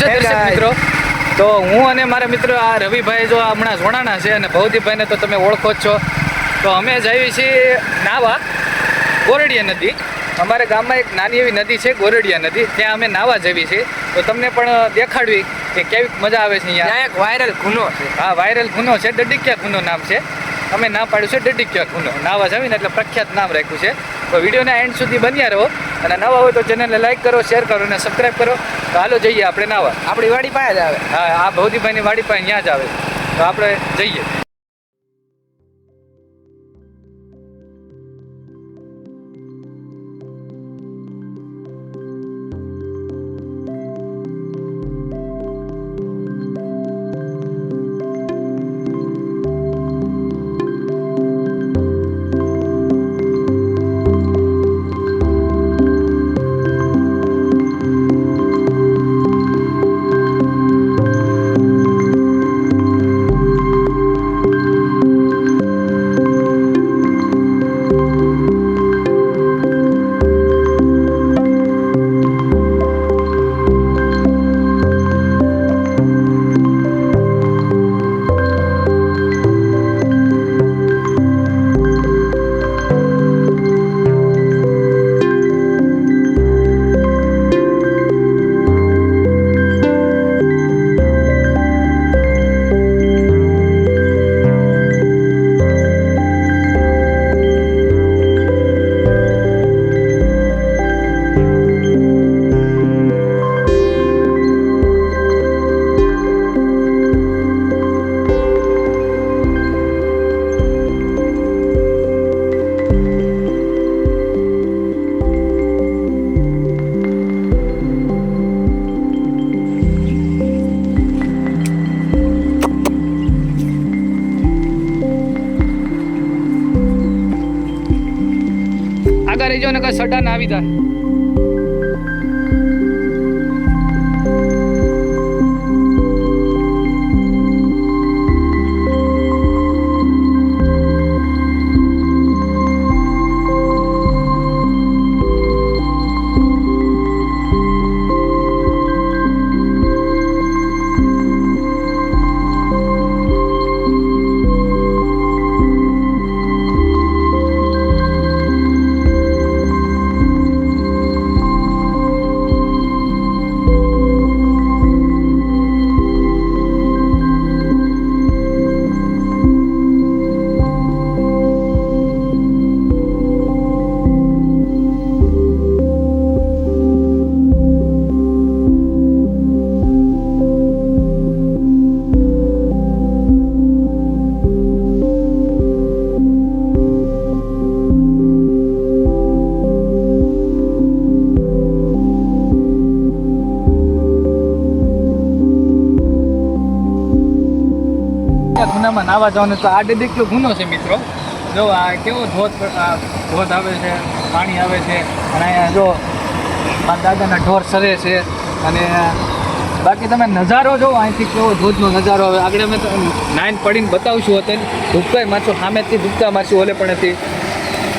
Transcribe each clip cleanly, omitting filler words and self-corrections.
છે દર્શક મિત્રો. તો હું અને મારા મિત્રો આ રવિભાઈ જો હમણાં જોડાણા છે અને ભવદીપભાઈને તો તમે ઓળખો જ છો. તો અમે જઈએ છીએ નાવા ગોરડિયા નદી. અમારા ગામમાં એક નાની એવી નદી છે ગોરડિયા નદી, ત્યાં અમે નાવા જઈએ છીએ. તો તમને પણ દેખાડવી કે કેવી મજા આવે છે અહીંયા. એક વાયરલ ગુનો છે. હા, વાયરલ ગુનો છે, ડડિક્યા ગુનો નામ છે. અમે નામ પાડ્યું છે ડડિક્યા ગુનો. નાવા જાવી ને એટલે પ્રખ્યાત નામ રાખ્યું છે. તો વિડીયોના એન્ડ સુધી બન્યા રહો અને નવા હોય તો ચેનલને લાઈક કરો, શેર કરો અને સબસ્ક્રાઈબ કરો. તો હાલો જઈએ આપણે નાવા. આપણી વાડી પાસે જ આવે. હા, આ ભવદીભાઈની વાડી પાસે ત્યાં જ આવે. તો આપણે જઈએ. આગળ રહીજો ને કઈ સડા ના આવી જાય. ગુનામાં નાવા જવાનું તો આ ડડિક્યો ગુનો છે મિત્રો. જો આ કેવો ધોધ આવે છે, પાણી આવે છે અને અહીંયા જો મારા દાદાના ઢોર સરે છે. અને બાકી તમે નજારો જો અહીંથી કેવો ધોધનો નજારો આવે. આગળ અમે નાઈન પડીને બતાવશું અત્યારે ધૂપકાઈ મારશું, સામેથી ધૂપકા મારશું ઓલે પણેથી.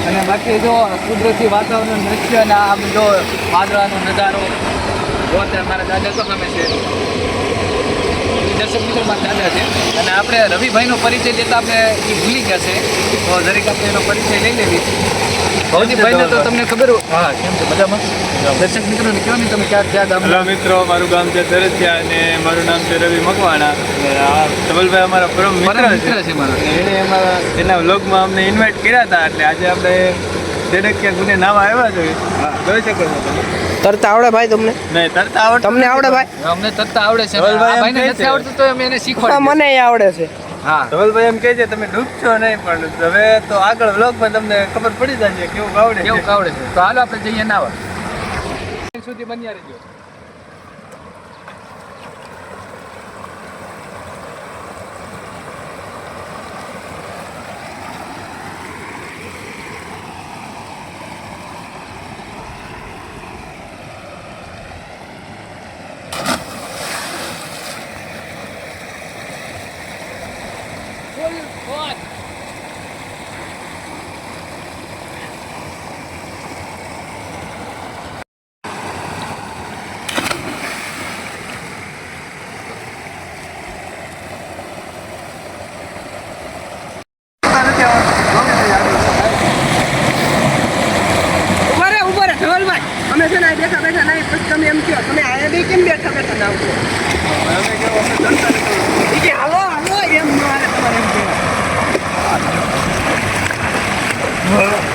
અને બાકી જો કુદરતી વાતાવરણ દૃશ્ય અને આમ જો વાદળાનો નજારો જો અત્યારે મારા દાદા તો સામે છે. દર્શક મિત્રો મારા દાદા છે અને આપણે રવિભાઈનો પરિચય દેતા આપણે એ ભૂલી ગયા છે. તો દરેક આપણે એનો પરિચય લઈ લેવી. ભવદીપભાઈને તો તમને ખબર હોય. હા, કેમ છે? મજામાં? દર્શક મિત્રોને કહો ને તમે ક્યાં ગામ? હેલો મિત્રો, મારું ગામ છે દરજિયા અને મારું નામ છે રવિ મકવાણા. આ ધવલભાઈ અમારા પરમ મિત્ર છે મારા. એણે એના વ્લોગમાં અમને ઇન્વાઇટ કર્યા હતા એટલે આજે આપણે ડડિક્યા ગુને નાવા આવ્યા જોઈએ. જોઈ શકો છો તમે. તરતા આવડે ભાઈ તમને? નહીં, તરતા આવડે. તમને આવડે ભાઈ? અમને તરતા આવડે છે. ધવલભાઈ ભાઈને એમ કહે નથી છે. આવડતું તો અમે એને શીખવાડી. મને આવડે છે. હા, ધવલભાઈ એમ કહે છે તમે ડૂબશો નહીં, પણ હવે તો આગળ વ્લોગમાં તમને ખબર પડી જશે કેવું આવડે છે. કેવું આવડે છે. તો હાલો આપણે જઈએ નાવા. સુધી બન્યા રહેજો. કેમ બેઠા બેઠા નામ છો અમે કેવું અમે ચડતા નથી. ઈ કે હાલો હાલો એમ મારે તમારે એમ કહેવાય.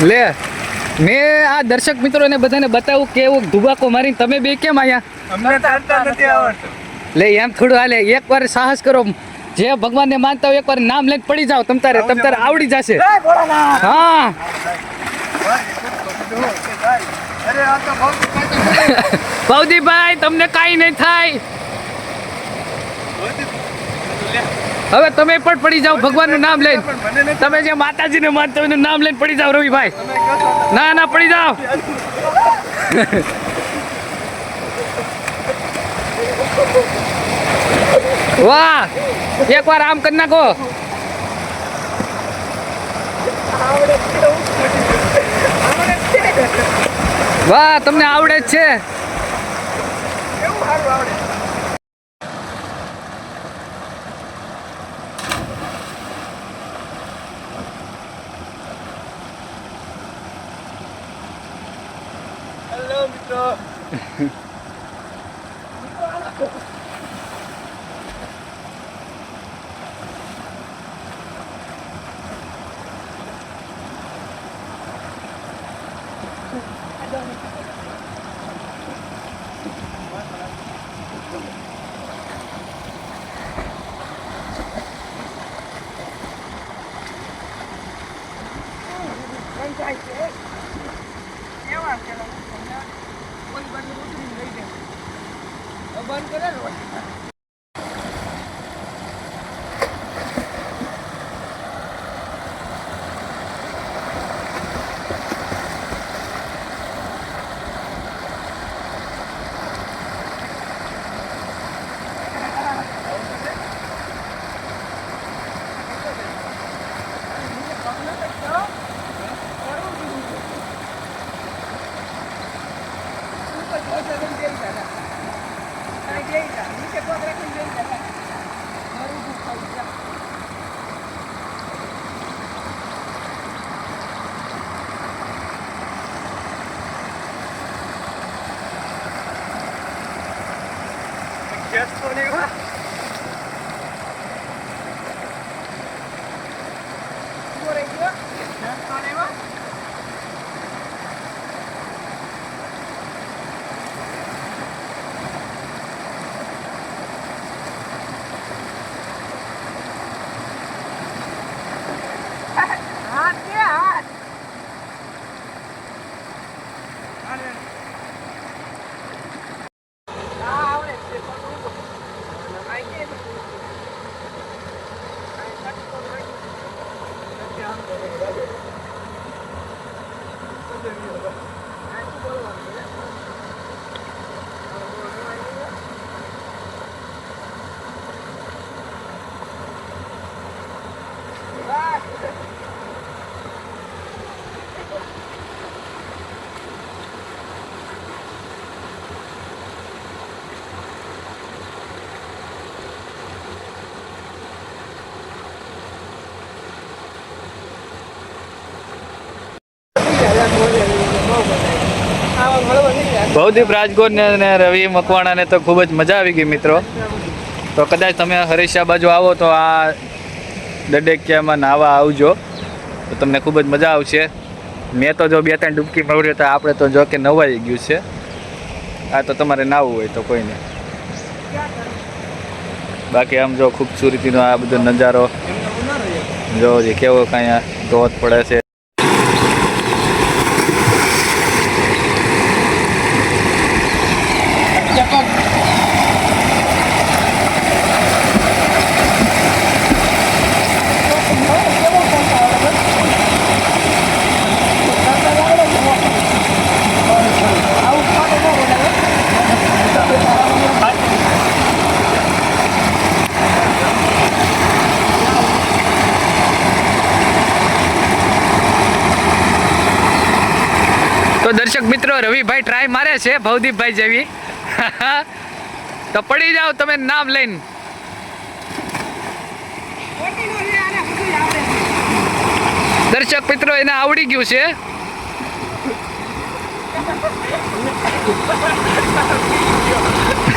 લે મેં આ દર્શક મિત્રોને બધાને બતાવું કેવું ધુબાકો મારીને તમે બે કેમ આયા અમને ચડતા નથી આવડતું. લે એમ થોડું હાલે એકવાર સાહસ કરો જે ભગવાનને માનતા હોય એકવાર નામ લઈને પડી જાવ તમ તારે આવડી જશે હા અરે આ તો બહુ ભવદીભાઈ તમને કાંઈ નહીં થાય હવે તમે પણ પડી જાઓ ભગવાનનું નામ લઈને તમે જે માતાજીને માનતા હોય એનું નામ લઈને પડી જાઓ રવિભાઈ ના ના પડી જાઓ વાહ એકવાર આમ કરી નાખો વાહ તમને આવડે જ છે હેલો મિત્રો. બંધ કરે ને ગેસ તો નહીં હોય. ભવદીપ રાજગોર ને રવિ મકવાણાને તો ખૂબ જ મજા આવી ગઈ મિત્રો. તો કદાચ તમે હરીશા બાજુ આવો તો આ દડેકિયામાં નાવા આવજો તો તમને ખૂબ જ મજા આવશે. મેં તો જો 2-3 ડૂબકી મારી તો આપણે તો જો કે નવાઈ ગયું છે. આ તો તમારે નાવું હોય તો કોઈ નહીં. બાકી આમ જો ખૂબસૂરતીનો આ બધો નજારો જો જે કેવો કાંઈ ધોધ પડે છે. તો દર્શક મિત્રો રવિભાઈ ટ્રાય મારે છે ભવદીપભાઈ જેવી તો પડી જાઓ તમે નામ લઈને. દર્શક મિત્રો એને આવડી ગયું છે.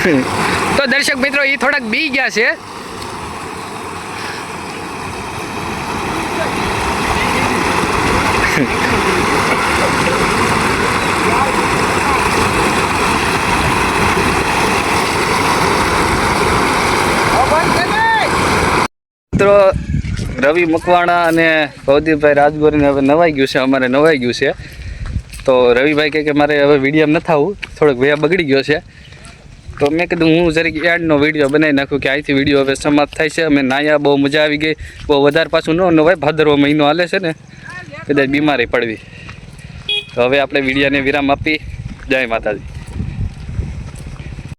તો દર્શક મિત્રો એ થોડાક બી ગયા છે. મિત્રો રવિ મકવાણા અને ભવદીપભાઈ રાજગોરીને હવે નવાઈ ગયું છે, અમારે નવાઈ ગયું છે. તો રવિભાઈ કહે કે મારે હવે વિડીયો નથી આવવું, થોડોક વયા બગડી ગયો છે. તો મેં કીધું હું જરીક એડનો વિડીયો બનાવી નાખું કે અહીંથી વિડીયો હવે સમાપ્ત થાય છે. અમે નાયા, બહુ મજા આવી ગઈ, બહુ વધારે પાછું ન નવાય, ભાદરવો મહિનો હાલે છે ને, કદાચ બીમારી પડવી. તો હવે આપણે વિડીયોને વિરામ આપી. જય માતાજી.